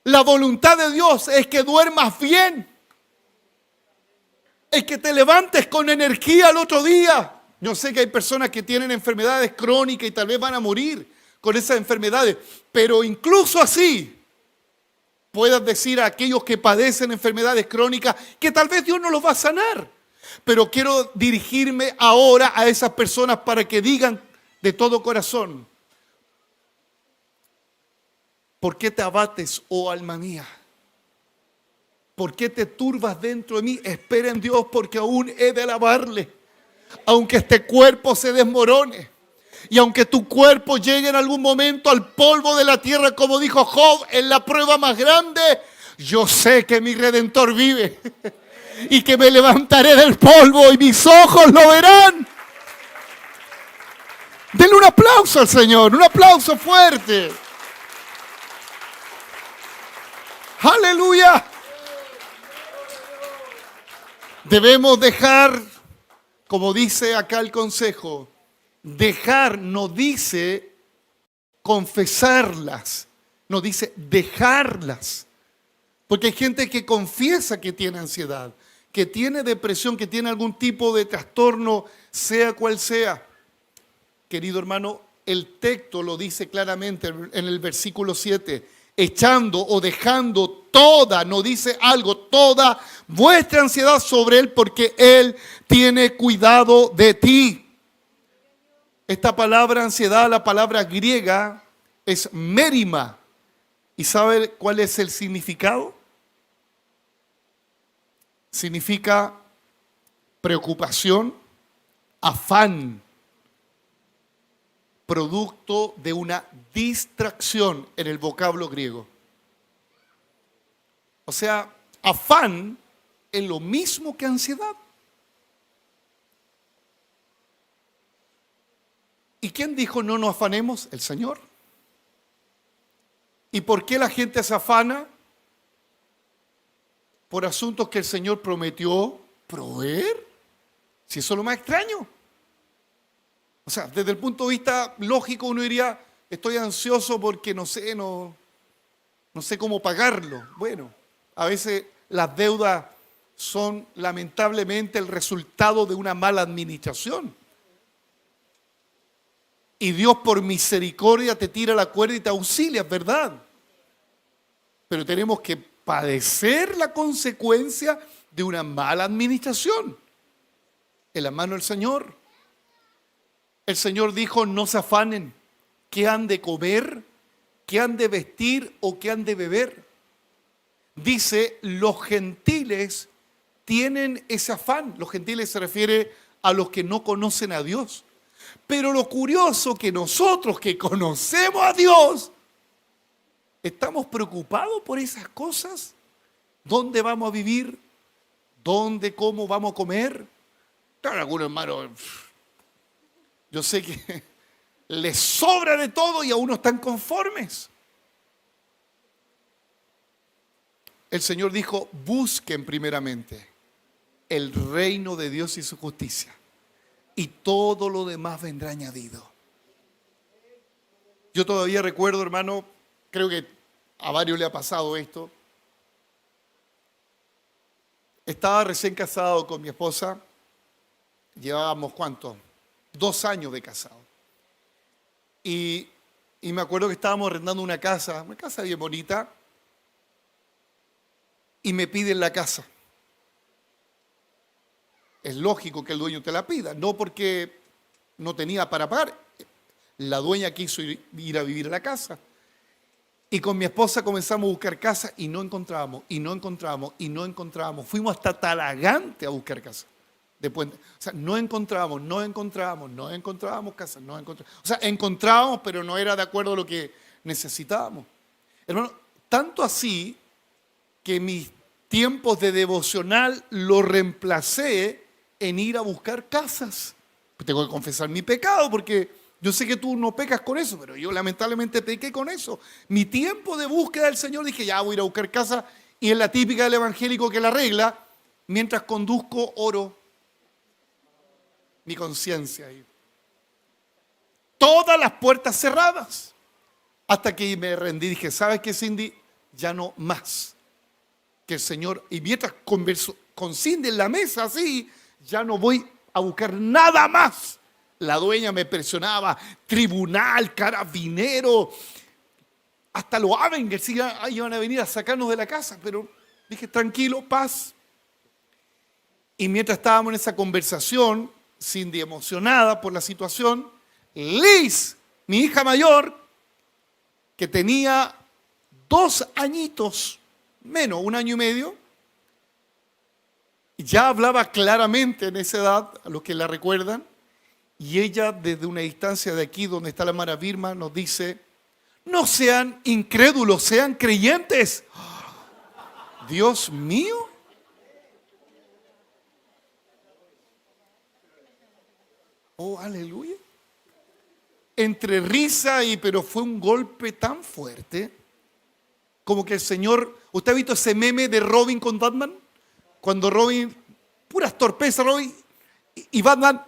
La voluntad de Dios es que duermas bien, es que te levantes con energía al otro día. Yo sé que hay personas que tienen enfermedades crónicas y tal vez van a morir con esas enfermedades, pero incluso así puedas decir a aquellos que padecen enfermedades crónicas que tal vez Dios no los va a sanar. Pero quiero dirigirme ahora a esas personas para que digan de todo corazón: ¿por qué te abates, oh alma mía? ¿Por qué te turbas dentro de mí? Espera en Dios, porque aún he de alabarle. Aunque este cuerpo se desmorone y aunque tu cuerpo llegue en algún momento al polvo de la tierra, como dijo Job en la prueba más grande, yo sé que mi Redentor vive y que me levantaré del polvo y mis ojos lo verán. Denle un aplauso al Señor, un aplauso fuerte. Aleluya. Debemos dejar, como dice acá el consejo, dejar no dice confesarlas, no dice dejarlas. Porque hay gente que confiesa que tiene ansiedad, que tiene depresión, que tiene algún tipo de trastorno, sea cual sea. Querido hermano, el texto lo dice claramente en el versículo 7. Echando o dejando toda, no dice algo, toda vuestra ansiedad sobre Él, porque Él tiene cuidado de ti. Esta palabra ansiedad, la palabra griega, es mérima. ¿Y sabe cuál es el significado? significa preocupación, afán, producto de una distracción en el vocablo griego. O sea, afán es lo mismo que ansiedad. ¿Y quién dijo no nos afanemos? El Señor. ¿Y por qué la gente se afana? Por asuntos que el Señor prometió proveer. Si eso es lo más extraño. O sea, desde el punto de vista lógico uno diría, estoy ansioso porque no sé cómo pagarlo. Bueno, a veces las deudas son lamentablemente el resultado de una mala administración. Y Dios por misericordia te tira la cuerda y te auxilia, es verdad. Pero tenemos que padecer la consecuencia de una mala administración en la mano del Señor. El Señor dijo, no se afanen, ¿qué han de comer? ¿Qué han de vestir o qué han de beber? Dice, los gentiles tienen ese afán. Los gentiles se refiere a los que no conocen a Dios. Pero lo curioso que nosotros que conocemos a Dios, estamos preocupados por esas cosas. ¿Dónde vamos a vivir? ¿Dónde, cómo vamos a comer? Claro, algunos hermanos, yo sé que les sobra de todo y aún no están conformes. El Señor dijo, busquen primeramente el reino de Dios y su justicia, y todo lo demás vendrá añadido. Yo todavía recuerdo, hermano, creo que a varios le ha pasado esto. Estaba recién casado con mi esposa. Llevábamos, ¿cuánto? 2 años de casado. Y me acuerdo que estábamos arrendando una casa bien bonita, y me piden la casa. Es lógico que el dueño te la pida, no porque no tenía para pagar. La dueña quiso ir a vivir a la casa. Y con mi esposa comenzamos a buscar casa y no encontrábamos, y no encontrábamos, y no encontrábamos. Fuimos hasta Talagante a buscar casa. O sea, no encontrábamos casa, no encontrábamos. O sea, encontrábamos, pero no era de acuerdo a lo que necesitábamos. Hermano, tanto así que mis tiempos de devocional lo reemplacé en ir a buscar casas. Tengo que confesar mi pecado porque yo sé que tú no pecas con eso, pero yo lamentablemente pequé con eso. Mi tiempo de búsqueda del Señor, dije, ya voy a ir a buscar casa, y es la típica del evangélico que la arregla, mientras conduzco oro mi conciencia ahí. Todas las puertas cerradas. Hasta que me rendí, dije, ¿sabes qué, Cindy? Ya no más. Que el Señor, y mientras converso con Cindy en la mesa así, ya no voy a buscar nada más. La dueña me presionaba, tribunal, carabinero, hasta los Avengers iban a venir a sacarnos de la casa, pero dije, tranquilo, paz. Y mientras estábamos en esa conversación, Cindy emocionada por la situación, Liz, mi hija mayor, que tenía 2 añitos, menos, 1 año y medio, ya hablaba claramente en esa edad, a los que la recuerdan, y ella desde una distancia de aquí donde está la hermana Vilma nos dice, no sean incrédulos, sean creyentes. Dios mío. Oh, aleluya. Entre risa pero fue un golpe tan fuerte, como que el Señor, ¿usted ha visto ese meme de Robin con Batman? Cuando Robin, puras torpezas, Robin, y Batman,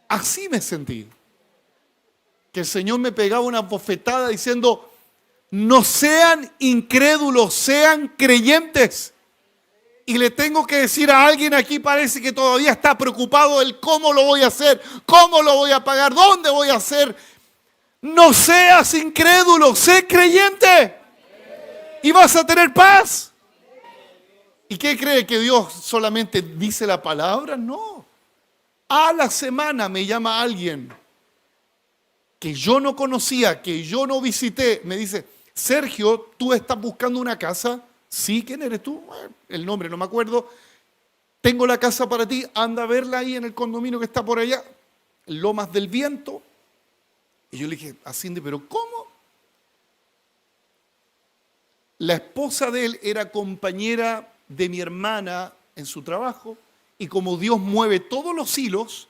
así me sentí. Que el Señor me pegaba una bofetada diciendo, no sean incrédulos, sean creyentes. Y le tengo que decir a alguien aquí, parece que todavía está preocupado el cómo lo voy a hacer, cómo lo voy a pagar, dónde voy a hacer. No seas incrédulo, sé creyente. Y vas a tener paz. ¿Y qué cree? ¿Que Dios solamente dice la palabra? No. A la semana me llama alguien que yo no conocía, que yo no visité. Me dice, Sergio, ¿tú estás buscando una casa? Sí, ¿quién eres tú? El nombre no me acuerdo. Tengo la casa para ti, anda a verla ahí en el condominio que está por allá, Lomas del Viento. Y yo le dije a Cindy, ¿pero cómo? La esposa de él era compañera de mi hermana en su trabajo, y como Dios mueve todos los hilos,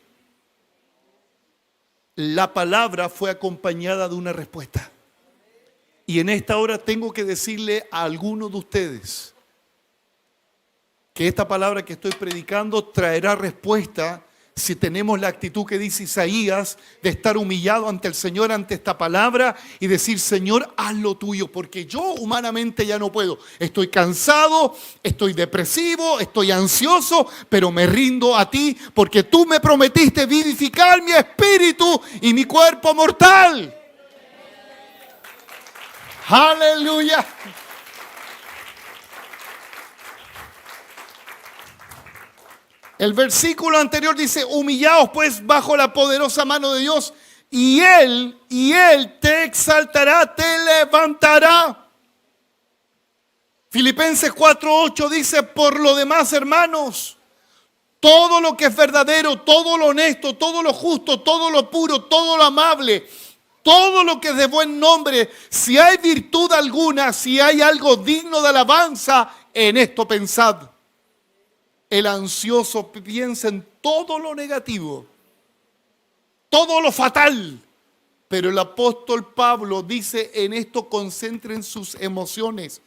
la palabra fue acompañada de una respuesta. Y en esta hora tengo que decirle a algunos de ustedes que esta palabra que estoy predicando traerá respuesta si tenemos la actitud que dice Isaías de estar humillado ante el Señor, ante esta palabra y decir, Señor, haz lo tuyo, porque yo humanamente ya no puedo. Estoy cansado, estoy depresivo, estoy ansioso, pero me rindo a ti porque tú me prometiste vivificar mi espíritu y mi cuerpo mortal. Aleluya. El versículo anterior dice, humillaos pues bajo la poderosa mano de Dios y Él te exaltará, te levantará. Filipenses 4:8 dice, por lo demás, hermanos, todo lo que es verdadero, todo lo honesto, todo lo justo, todo lo puro, todo lo amable, todo lo que es de buen nombre, si hay virtud alguna, si hay algo digno de alabanza, en esto pensad. El ansioso piensa en todo lo negativo, todo lo fatal. Pero el apóstol Pablo dice, en esto concentren sus emociones.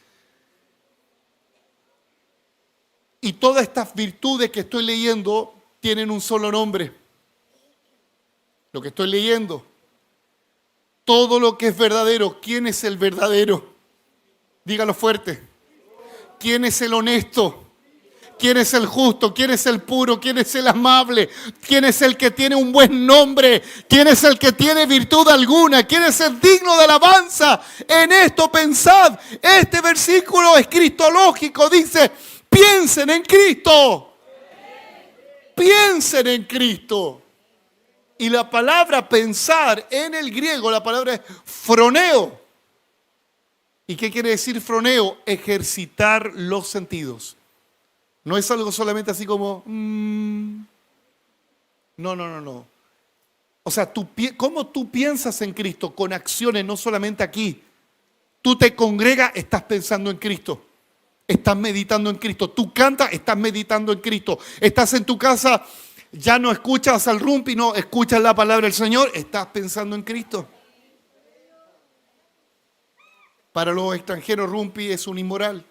Y todas estas virtudes que estoy leyendo tienen un solo nombre. Lo que estoy leyendo. Todo lo que es verdadero. ¿Quién es el verdadero? Dígalo fuerte. ¿Quién es el honesto? ¿Quién es el justo? ¿Quién es el puro? ¿Quién es el amable? ¿Quién es el que tiene un buen nombre? ¿Quién es el que tiene virtud alguna? ¿Quién es el digno de alabanza? En esto pensad. Este versículo es cristológico. Dice, piensen en Cristo. Piensen en Cristo. Y la palabra pensar en el griego, la palabra es froneo. ¿Y qué quiere decir froneo? Ejercitar los sentidos. No es algo solamente así como... No. O sea, ¿cómo tú piensas en Cristo? Con acciones, no solamente aquí. Tú te congregas, estás pensando en Cristo. Estás meditando en Cristo. Tú cantas, estás meditando en Cristo. Estás en tu casa, ya no escuchas al rumpi, no escuchas la palabra del Señor. Estás pensando en Cristo. Para los extranjeros, rumpi es un inmoral.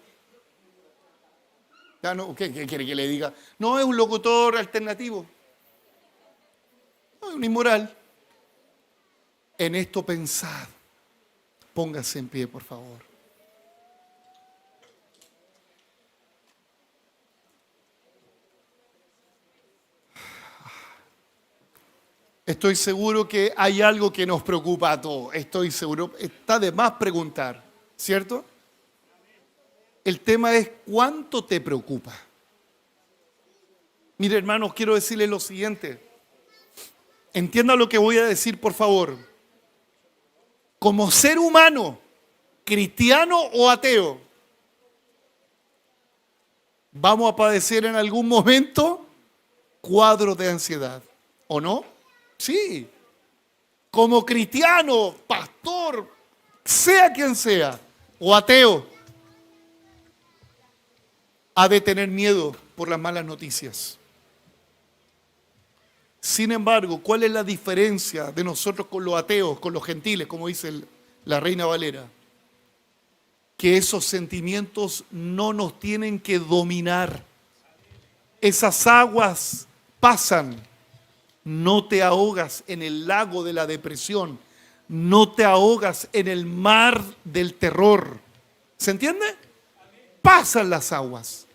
Ya no, ¿qué quiere que le diga? No, es un locutor alternativo. No, es un inmoral. En esto pensad. Póngase en pie, por favor. Estoy seguro que hay algo que nos preocupa a todos. Estoy seguro. Está de más preguntar, ¿cierto? El tema es ¿cuánto te preocupa? Mire, hermanos, quiero decirles lo siguiente. Entienda lo que voy a decir, por favor. Como ser humano, cristiano o ateo, vamos a padecer en algún momento cuadros de ansiedad, ¿o no? Sí. Como cristiano, pastor, sea quien sea, o ateo, ha de tener miedo por las malas noticias. Sin embargo, ¿cuál es la diferencia de nosotros con los ateos, con los gentiles, como dice la Reina Valera? Que esos sentimientos no nos tienen que dominar. Esas aguas pasan. No te ahogas en el lago de la depresión. No te ahogas en el mar del terror. ¿Se entiende? Pasan las aguas.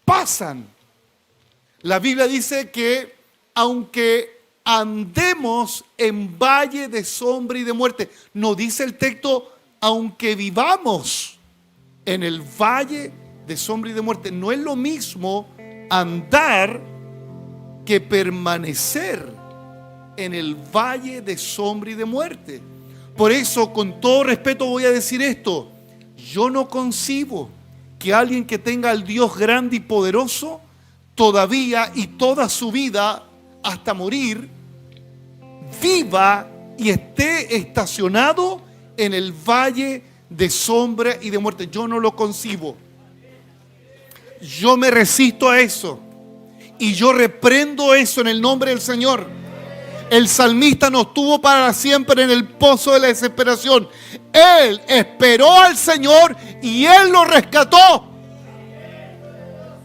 Pasan. La Biblia dice que aunque andemos en valle de sombra y de muerte, no dice el texto, aunque vivamos en el valle de sombra y de muerte. No es lo mismo andar que permanecer en el valle de sombra y de muerte. Por eso, con todo respeto voy a decir esto, yo no concibo que alguien que tenga al Dios grande y poderoso todavía y toda su vida hasta morir viva y esté estacionado en el valle de sombra y de muerte? Yo no lo concibo. Yo me resisto a eso y yo reprendo eso en el nombre del Señor. El salmista no estuvo para siempre en el pozo de la desesperación. Él esperó al Señor y Él lo rescató.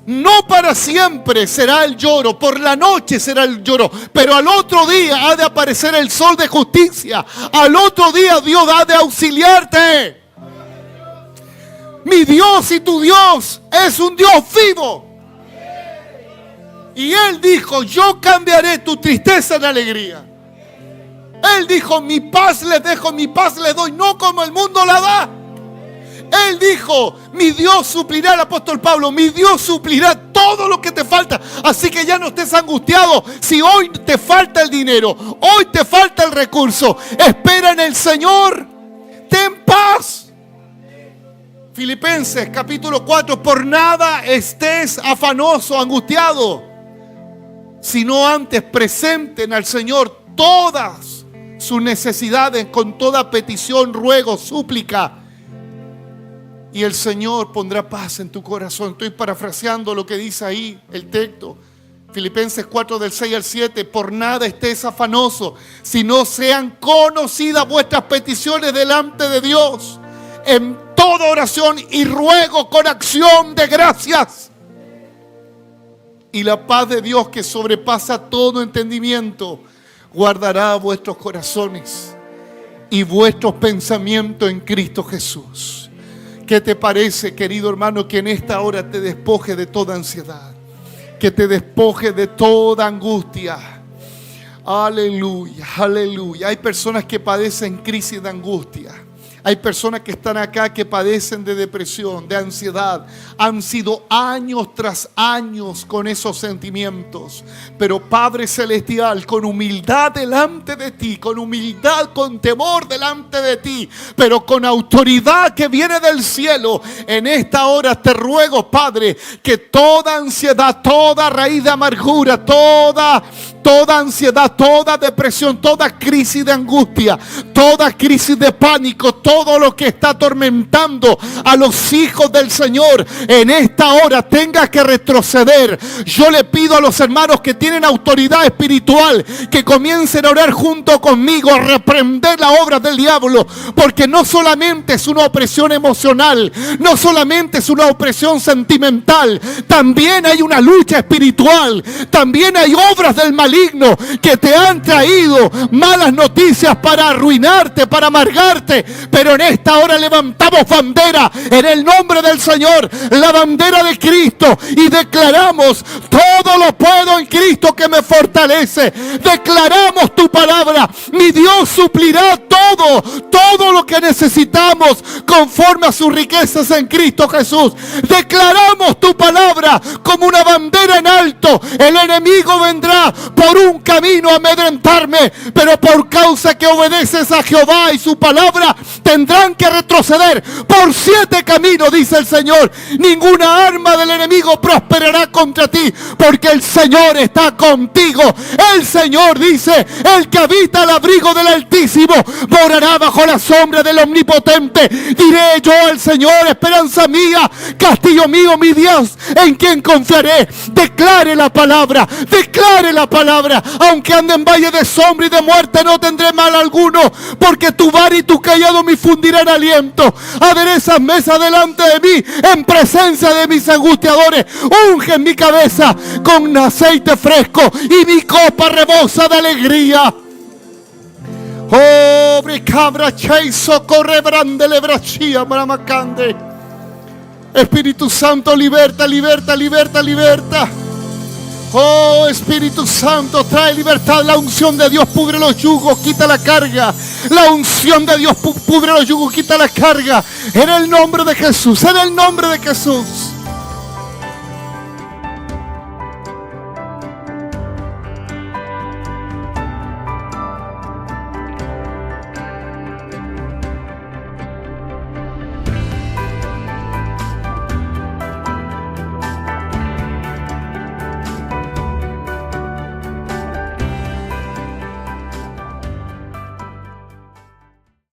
No para siempre será el lloro, por la noche será el lloro, pero al otro día ha de aparecer el sol de justicia. Al otro día Dios ha de auxiliarte. Mi Dios y tu Dios es un Dios vivo. Y Él dijo: yo cambiaré tu tristeza en alegría. Él dijo: mi paz les dejo, mi paz les doy, no como el mundo la da. Él dijo: mi Dios suplirá, el apóstol Pablo, mi Dios suplirá todo lo que te falta. Así que ya no estés angustiado. Si hoy te falta el dinero, hoy te falta el recurso, espera en el Señor. Ten paz. Filipenses capítulo 4: por nada estés afanoso, angustiado, sino antes presenten al Señor todas sus necesidades con toda petición, ruego, súplica, y el Señor pondrá paz en tu corazón. Estoy parafraseando lo que dice ahí el texto. Filipenses 4 del 6 al 7. Por nada estés afanoso, sino sean conocidas vuestras peticiones delante de Dios en toda oración y ruego con acción de gracias. Y la paz de Dios, que sobrepasa todo entendimiento, guardará vuestros corazones y vuestros pensamientos en Cristo Jesús. ¿Qué te parece, querido hermano, que en esta hora te despoje de toda ansiedad? Que te despoje de toda angustia. Aleluya, aleluya. Hay personas que padecen crisis de angustia. Hay personas que están acá que padecen de depresión, de ansiedad. Han sido años tras años con esos sentimientos. Pero Padre Celestial, con humildad delante de ti, con humildad, con temor delante de ti, pero con autoridad que viene del cielo, en esta hora te ruego, Padre, que toda ansiedad, toda raíz de amargura, toda ansiedad, toda depresión, toda crisis de angustia, toda crisis de pánico, todo lo que está atormentando a los hijos del Señor, en esta hora tenga que retroceder. Yo le pido a los hermanos que tienen autoridad espiritual que comiencen a orar junto conmigo, a reprender la obra del diablo, porque no solamente es una opresión emocional, no solamente es una opresión sentimental, también hay una lucha espiritual, también hay obras del maligno que te han traído malas noticias para arruinarte, para amargarte. Pero en esta hora levantamos bandera en el nombre del Señor, la bandera de Cristo, y declaramos: todo lo puedo en Cristo que me fortalece. Declaramos tu palabra: mi Dios suplirá todo lo que necesitamos conforme a sus riquezas en Cristo Jesús. Declaramos tu palabra como una bandera en alto. El enemigo vendrá por un camino a amedrentarme, pero por causa que obedeces a Jehová y su palabra, tendrán que retroceder por 7 caminos, dice el Señor. Ninguna arma del enemigo prosperará contra ti, porque el Señor está contigo. El Señor dice: el que habita al abrigo del Altísimo morará bajo la sombra del Omnipotente. Diré yo al Señor: esperanza mía, castillo mío, mi Dios, en quien confiaré. Declare la palabra, declare la palabra. Aunque ande en valle de sombra y de muerte, no tendré mal alguno, porque tu vara y tu cayado me infundirán aliento. Aderezas mesa delante de mí en presencia de mis angustiadores. Unge mi cabeza con aceite fresco y mi copa rebosa de alegría. Oh, bricabra cheiso corre brande lebrachía maramacande. Espíritu Santo, liberta, liberta, liberta, liberta. Oh, Espíritu Santo, trae libertad. La unción de Dios pudre los yugos, quita la carga. La unción de Dios pudre los yugos, quita la carga. En el nombre de Jesús, en el nombre de Jesús.